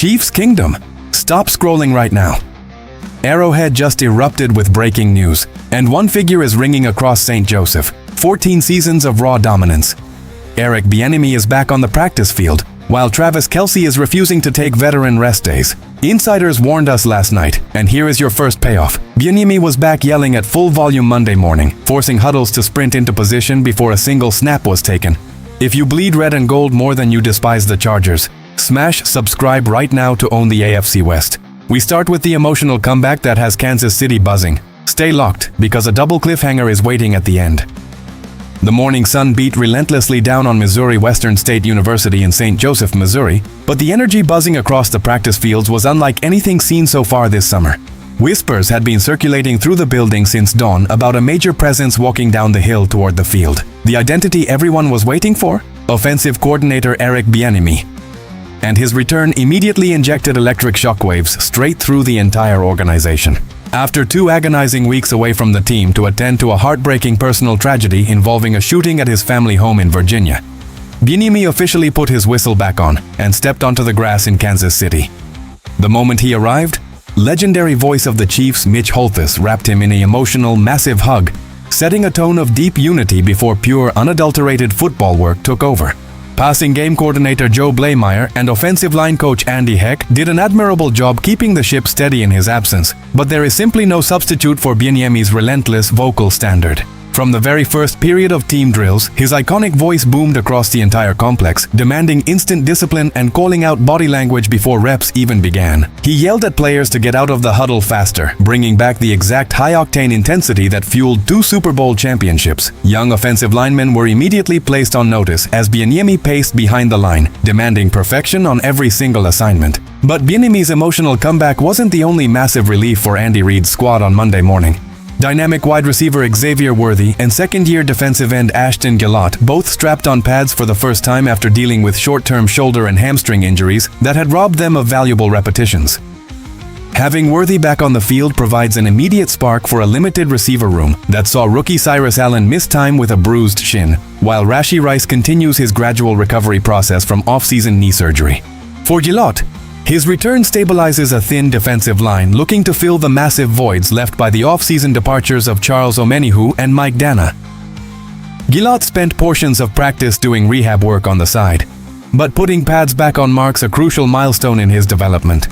Chiefs Kingdom. Stop scrolling right now. Arrowhead just erupted with breaking news, and one figure is ringing across St. Joseph. 14 seasons of raw dominance. Eric Bieniemy is back on the practice field, while Travis Kelce is refusing to take veteran rest days. Insiders warned us last night, and here is your first payoff. Bieniemy was back yelling at full volume Monday morning, forcing huddles to sprint into position before a single snap was taken. If you bleed red and gold more than you despise the Chargers, smash subscribe right now to own the AFC West. We start with the emotional comeback that has Kansas City buzzing. Stay locked, because a double cliffhanger is waiting at the end. The Morning Sun beat relentlessly down on Missouri Western State University in St. Joseph, Missouri, but the energy buzzing across the practice fields was unlike anything seen so far this summer. Whispers had been circulating through the building since dawn about a major presence walking down the hill toward the field. The identity everyone was waiting for? Offensive coordinator Eric Bieniemy. And his return immediately injected electric shockwaves straight through the entire organization. After 2 agonizing weeks away from the team to attend to a heartbreaking personal tragedy involving a shooting at his family home in Virginia, Bieniemy officially put his whistle back on and stepped onto the grass in Kansas City. The moment he arrived, legendary voice of the Chiefs Mitch Holthus wrapped him in an emotional, massive hug, setting a tone of deep unity before pure, unadulterated football work took over. Passing game coordinator Joe Blameyer and offensive line coach Andy Heck did an admirable job keeping the ship steady in his absence, but there is simply no substitute for Bieniemy's relentless vocal standard. From the very first period of team drills, his iconic voice boomed across the entire complex, demanding instant discipline and calling out body language before reps even began. He yelled at players to get out of the huddle faster, bringing back the exact high-octane intensity that fueled 2 Super Bowl championships. Young offensive linemen were immediately placed on notice as Bieniemy paced behind the line, demanding perfection on every single assignment. But Bieniemy's emotional comeback wasn't the only massive relief for Andy Reid's squad on Monday morning. Dynamic wide receiver Xavier Worthy and second-year defensive end Ashton Gillott both strapped on pads for the first time after dealing with short-term shoulder and hamstring injuries that had robbed them of valuable repetitions. Having Worthy back on the field provides an immediate spark for a limited receiver room that saw rookie Cyrus Allen miss time with a bruised shin, while Rashee Rice continues his gradual recovery process from off-season knee surgery. For Gillott, his return stabilizes a thin defensive line looking to fill the massive voids left by the off-season departures of Charles Omenihu and Mike Dana. Gillott spent portions of practice doing rehab work on the side, but putting pads back on marks a crucial milestone in his development.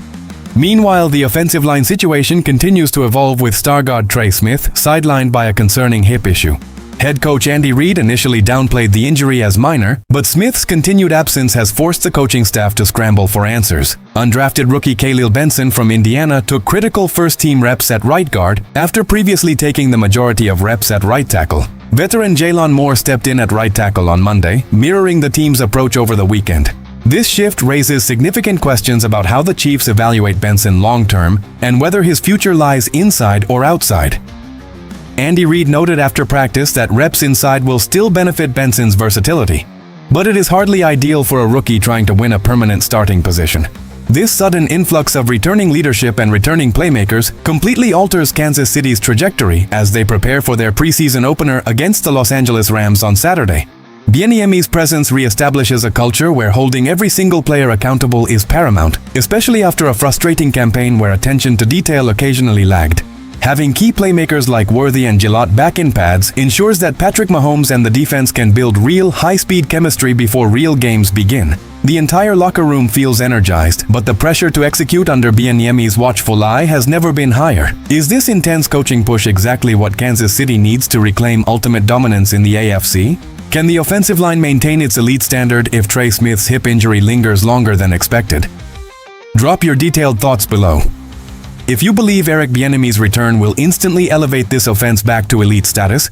Meanwhile, the offensive line situation continues to evolve with star guard Trey Smith sidelined by a concerning hip issue. Head coach Andy Reid initially downplayed the injury as minor, but Smith's continued absence has forced the coaching staff to scramble for answers. Undrafted rookie Khalil Benson from Indiana took critical first-team reps at right guard after previously taking the majority of reps at right tackle. Veteran Jalen Moore stepped in at right tackle on Monday, mirroring the team's approach over the weekend. This shift raises significant questions about how the Chiefs evaluate Benson long-term and whether his future lies inside or outside. Andy Reid noted after practice that reps inside will still benefit Benson's versatility, but it is hardly ideal for a rookie trying to win a permanent starting position. This sudden influx of returning leadership and returning playmakers completely alters Kansas City's trajectory as they prepare for their preseason opener against the Los Angeles Rams on Saturday. Bieniemy's presence reestablishes a culture where holding every single player accountable is paramount, especially after a frustrating campaign where attention to detail occasionally lagged. Having key playmakers like Worthy and Gillott back in pads ensures that Patrick Mahomes and the defense can build real, high-speed chemistry before real games begin. The entire locker room feels energized, but the pressure to execute under Bieniemy's watchful eye has never been higher. Is this intense coaching push exactly what Kansas City needs to reclaim ultimate dominance in the AFC? Can the offensive line maintain its elite standard if Trey Smith's hip injury lingers longer than expected? Drop your detailed thoughts below. If you believe Eric Bieniemy's return will instantly elevate this offense back to elite status,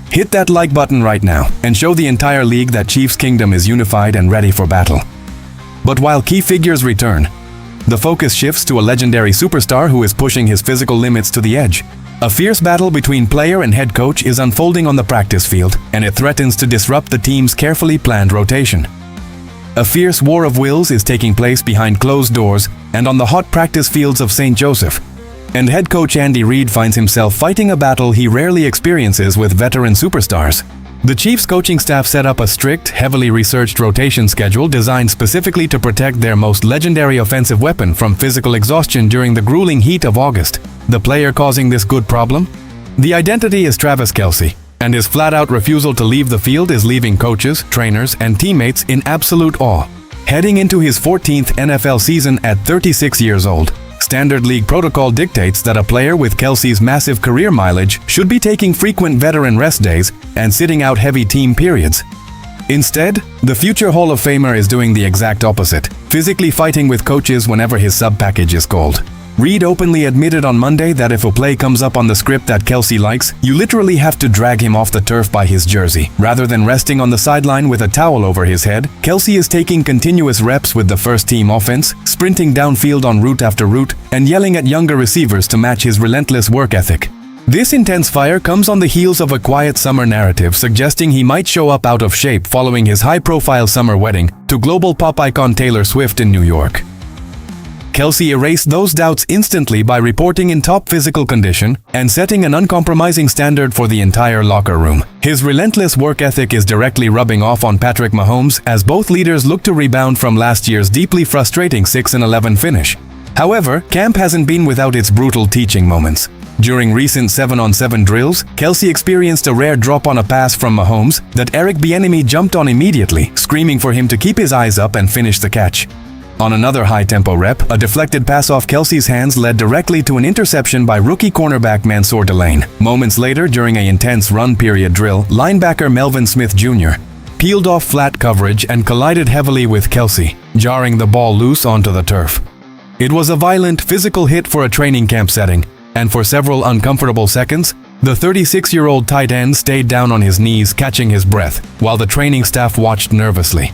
hit that like button right now and show the entire league that Chiefs Kingdom is unified and ready for battle. But while key figures return, the focus shifts to a legendary superstar who is pushing his physical limits to the edge. A fierce battle between player and head coach is unfolding on the practice field, and it threatens to disrupt the team's carefully planned rotation. A fierce war of wills is taking place behind closed doors and on the hot practice fields of St. Joseph, and head coach Andy Reid finds himself fighting a battle he rarely experiences with veteran superstars. The Chiefs coaching staff set up a strict, heavily researched rotation schedule designed specifically to protect their most legendary offensive weapon from physical exhaustion during the grueling heat of August. The player causing this good problem? The identity is Travis Kelce, and his flat-out refusal to leave the field is leaving coaches, trainers, and teammates in absolute awe. Heading into his 14th NFL season at 36 years old, Standard League protocol dictates that a player with Kelce's massive career mileage should be taking frequent veteran rest days and sitting out heavy team periods. Instead, the future Hall of Famer is doing the exact opposite, physically fighting with coaches whenever his sub-package is called. Reed openly admitted on Monday that if a play comes up on the script that Kelce likes, you literally have to drag him off the turf by his jersey. Rather than resting on the sideline with a towel over his head, Kelce is taking continuous reps with the first-team offense, sprinting downfield on route after route, and yelling at younger receivers to match his relentless work ethic. This intense fire comes on the heels of a quiet summer narrative suggesting he might show up out of shape following his high-profile summer wedding to global pop icon Taylor Swift in New York. Kelce erased those doubts instantly by reporting in top physical condition and setting an uncompromising standard for the entire locker room. His relentless work ethic is directly rubbing off on Patrick Mahomes as both leaders look to rebound from last year's deeply frustrating 6-11 finish. However, camp hasn't been without its brutal teaching moments. During recent 7-on-7 drills, Kelce experienced a rare drop on a pass from Mahomes that Eric Bieniemy jumped on immediately, screaming for him to keep his eyes up and finish the catch. On another high-tempo rep, a deflected pass off Kelce's hands led directly to an interception by rookie cornerback Mansour Delane. Moments later, during an intense run-period drill, linebacker Melvin Smith Jr. peeled off flat coverage and collided heavily with Kelce, jarring the ball loose onto the turf. It was a violent, physical hit for a training camp setting, and for several uncomfortable seconds, the 36-year-old tight end stayed down on his knees, catching his breath, while the training staff watched nervously.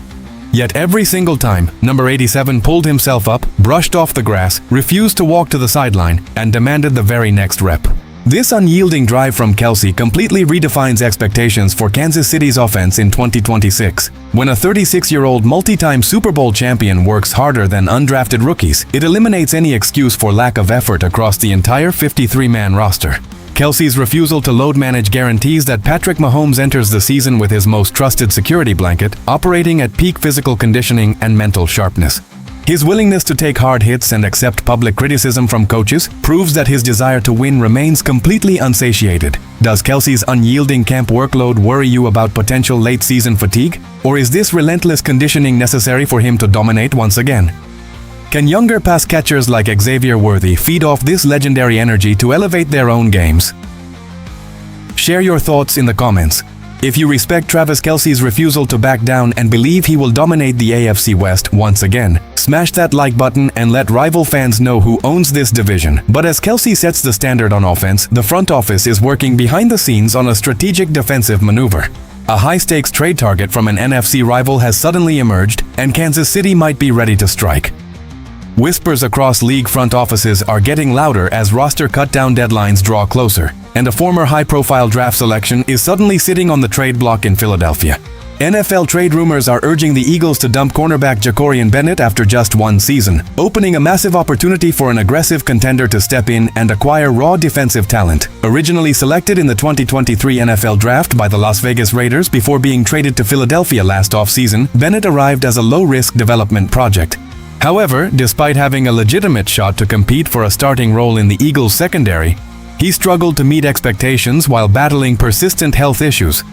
Yet every single time, number 87 pulled himself up, brushed off the grass, refused to walk to the sideline, and demanded the very next rep. This unyielding drive from Kelce completely redefines expectations for Kansas City's offense in 2026. When a 36-year-old multi-time Super Bowl champion works harder than undrafted rookies, it eliminates any excuse for lack of effort across the entire 53-man roster. Kelce's refusal to load manage guarantees that Patrick Mahomes enters the season with his most trusted security blanket, operating at peak physical conditioning and mental sharpness. His willingness to take hard hits and accept public criticism from coaches proves that his desire to win remains completely unsatiated. Does Kelce's unyielding camp workload worry you about potential late-season fatigue? Or is this relentless conditioning necessary for him to dominate once again? Can younger pass catchers like Xavier Worthy feed off this legendary energy to elevate their own games? Share your thoughts in the comments. If you respect Travis Kelce's refusal to back down and believe he will dominate the AFC West once again, smash that like button and let rival fans know who owns this division. But as Kelce sets the standard on offense, the front office is working behind the scenes on a strategic defensive maneuver. A high-stakes trade target from an NFC rival has suddenly emerged, and Kansas City might be ready to strike. Whispers across league front offices are getting louder as roster cut-down deadlines draw closer, and a former high-profile draft selection is suddenly sitting on the trade block in Philadelphia. NFL trade rumors are urging the Eagles to dump cornerback JAKORIAN Bennett after just one season, opening a massive opportunity for an aggressive contender to step in and acquire raw defensive talent. Originally selected in the 2023 NFL Draft by the Las Vegas Raiders before being traded to Philadelphia last offseason, Bennett arrived as a low-risk development project. However, despite having a legitimate shot to compete for a starting role in the Eagles' secondary, he struggled to meet expectations while battling persistent health issues.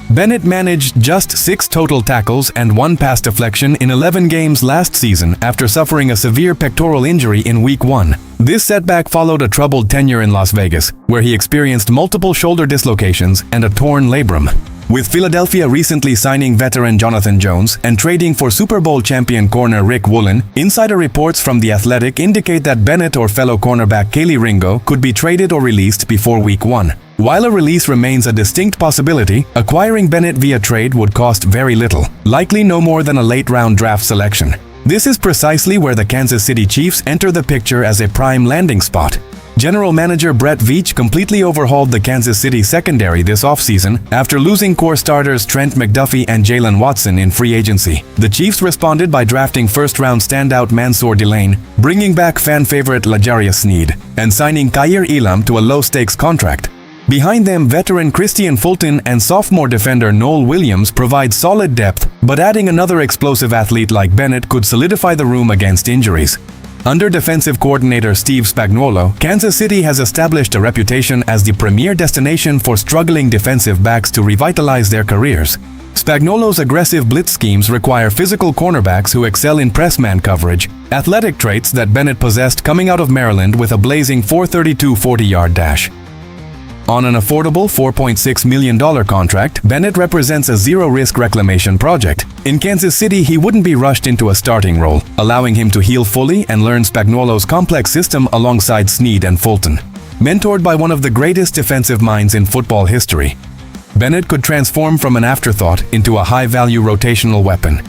Bennett managed just 6 total tackles and 1 pass deflection in 11 games last season after suffering a severe pectoral injury in Week 1. This setback followed a troubled tenure in Las Vegas, where he experienced multiple shoulder dislocations and a torn labrum. With Philadelphia recently signing veteran Jonathan Jones and trading for Super Bowl champion corner Rick Woolen, insider reports from The Athletic indicate that Bennett or fellow cornerback Kaylee Ringo could be traded or released before Week 1. While a release remains a distinct possibility, acquiring Bennett via trade would cost very little, likely no more than a late-round draft selection. This is precisely where the Kansas City Chiefs enter the picture as a prime landing spot. General manager Brett Veach completely overhauled the Kansas City secondary this offseason after losing core starters Trent McDuffie and Jalen Watson in free agency. The Chiefs responded by drafting first-round standout Mansour Delane, bringing back fan favorite L'Jarius Sneed, and signing Kaiir Elam to a low-stakes contract. Behind them, veteran Christian Fulton and sophomore defender Noel Williams provide solid depth, but adding another explosive athlete like Bennett could solidify the room against injuries. Under defensive coordinator Steve Spagnuolo, Kansas City has established a reputation as the premier destination for struggling defensive backs to revitalize their careers. Spagnuolo's aggressive blitz schemes require physical cornerbacks who excel in press man coverage, athletic traits that Bennett possessed coming out of Maryland with a blazing 4.32 40-yard dash. On an affordable $4.6 million contract, Bennett represents a zero-risk reclamation project. In Kansas City, he wouldn't be rushed into a starting role, allowing him to heal fully and learn Spagnuolo's complex system alongside Snead and Fulton. Mentored by one of the greatest defensive minds in football history, Bennett could transform from an afterthought into a high-value rotational weapon.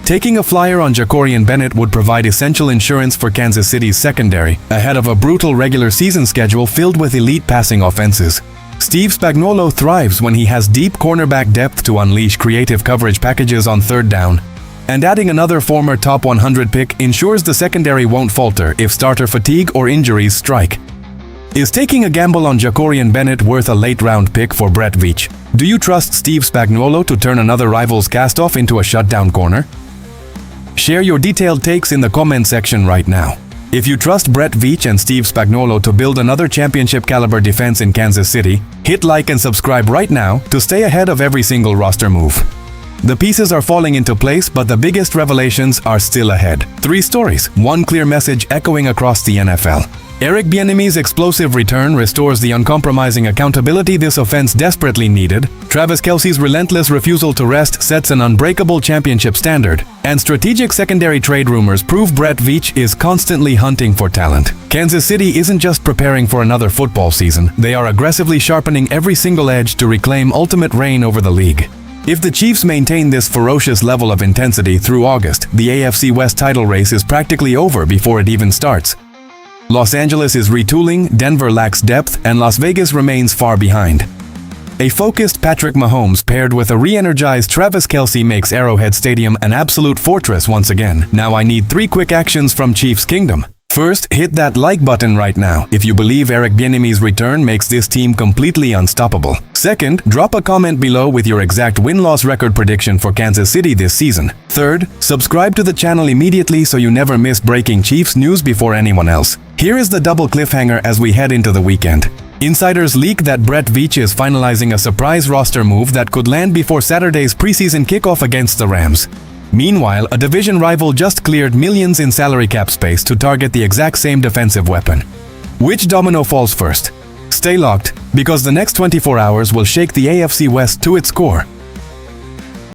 Taking a flyer on JAKORIAN Bennett would provide essential insurance for Kansas City's secondary, ahead of a brutal regular season schedule filled with elite passing offenses. Steve Spagnuolo thrives when he has deep cornerback depth to unleash creative coverage packages on third down. And adding another former top 100 pick ensures the secondary won't falter if starter fatigue or injuries strike. Is taking a gamble on JAKORIAN Bennett worth a late-round pick for Brett Veach? Do you trust Steve Spagnuolo to turn another rival's cast-off into a shutdown corner? Share your detailed takes in the comment section right now. If you trust Brett Veach and Steve Spagnuolo to build another championship-caliber defense in Kansas City, hit like and subscribe right now to stay ahead of every single roster move. The pieces are falling into place, but the biggest revelations are still ahead. 3 stories, one clear message echoing across the NFL. Eric Bieniemy's explosive return restores the uncompromising accountability this offense desperately needed. Travis Kelce's relentless refusal to rest sets an unbreakable championship standard. And strategic secondary trade rumors prove Brett Veach is constantly hunting for talent. Kansas City isn't just preparing for another football season, they are aggressively sharpening every single edge to reclaim ultimate reign over the league. If the Chiefs maintain this ferocious level of intensity through August, the AFC West title race is practically over before it even starts. Los Angeles is retooling, Denver lacks depth, and Las Vegas remains far behind. A focused Patrick Mahomes paired with a re-energized Travis Kelce makes Arrowhead Stadium an absolute fortress once again. Now I need 3 quick actions from Chiefs Kingdom. First, hit that like button right now if you believe Eric Bieniemy's return makes this team completely unstoppable. Second, drop a comment below with your exact win-loss record prediction for Kansas City this season. Third, subscribe to the channel immediately so you never miss breaking Chiefs news before anyone else. Here is the double cliffhanger as we head into the weekend. Insiders leak that Brett Veach is finalizing a surprise roster move that could land before Saturday's preseason kickoff against the Rams. Meanwhile, a division rival just cleared millions in salary cap space to target the exact same defensive weapon. Which domino falls first? Stay locked, because the next 24 hours will shake the AFC West to its core.